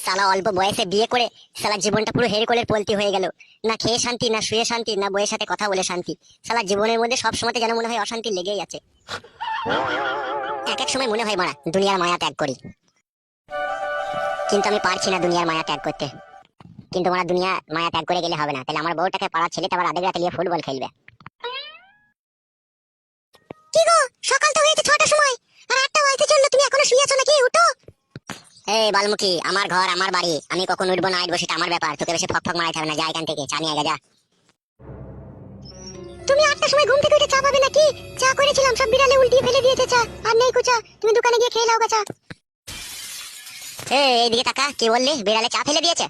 সালা অল্প বয়সে বিয়ে করে সালা জীবনটা পুরো হেরকলের পলতি হয়ে গেল। না খেয়ে শান্তি, না শুয়ে শান্তি, না বউয়ের সাথে কথা বলে শান্তি। সালা জীবনের মধ্যে সব সময় যেন মনে হয় অশান্তি লেগেই আছে। এক এক সময় মনে হয় মারা দুনিয়ার মায়া ত্যাগ করি, কিন্তু আমি পারছি না দুনিয়ার মায়া ত্যাগ করতে। কিন্তু মারা দুনিয়া মায়া ত্যাগ করে গেলে হবে না, তাহলে আমার বউটাকে পাড়ার ছেলেটা আবার আধেক রাতে নিয়ে ফুটবল খেলবে। কি গো, সকাল তো হয়েছে 6টার সময়, আর 8টা বাজতে চললো, তুমি এখনো শুয়ে আছো নাকি? উঠো। এই বালমুখী, আমার ঘর আমার বাড়ি, আমি কখন উঠবো না উঠবো সেটা আমার ব্যাপার, তোকে বেশি ফক ফক মারাইতে হবে না। যা এখান থেকে, চা নিয়ে আগে যা। তুমি 8টার সময় ঘুম থেকে উঠে চা পাবে নাকি? চা করেছিলাম, সব বিড়ালে উল্টিয়ে ফেলে দিয়েছে চা, আর নেই কুচা। তুমি দোকানে গিয়ে খেয়ে নাও গা চা। এইদিকে তাকা, কি বললি? বিড়ালে চা ফেলে দিয়েছে?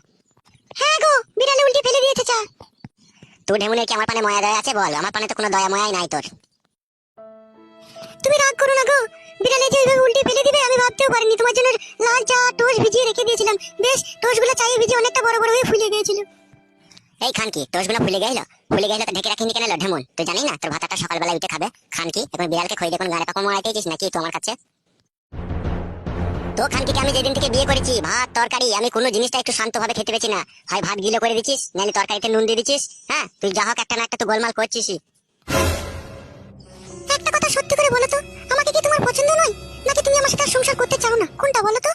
হ্যাঁ গো, বিড়ালে উল্টিয়ে ফেলে দিয়েছে চা। তুই ঢেমুনের কি আমার পানে মায়া দয়া আছে বল? আমার পানে তো কোনো দয়া ময়াই নাই তোর। তুমি রাগ করো না গো, বিড়ালে যে এইভাবে উল্টে ফেলে দিবে আমি ভাবতেও পারিনি। তোমার জন্য লাল চা টোস্ট ভিজিয়ে রেখে দিয়েছিলাম, বেশ টোস্টগুলো চায়ে ভিজে অনেকটা বড় বড় হয়ে ফুলে গিয়েছিল। এই খানকি, টোস্টগুলো ফুলে গেল? ফুলে গেল তো ঢেকে রাখিনি কেন ঢেমুন? তুই জানি না তোর ভাতাটা সকালবেলা উঠে খাবে? খানকি, এখন বিড়ালকে খই দেখুন গাড়ে পাকা মারাইতেছিস নাকি তুই আমার কাছে? তো খানকিকে আমি যেদিন থেকে বিয়ে করেছি, ভাত তরকারি আমি কোনো জিনিসটা একটু শান্তভাবে খেতে পেছি না। হয় ভাত গিলো করে দিচ্ছিস, নাহলে তরকারিতে নুন দিয়ে দিচ্ছিস। হ্যাঁ, তুই যা হোক একটা না একটা তো গোলমাল করছিসই। একটা কথা সত্যি করে বলো তো, আমাকে কি তোমার পছন্দ নয়, নাকি তুমি আমার সাথে আর সংসার করতে চাও না? কোনটা বলো তো?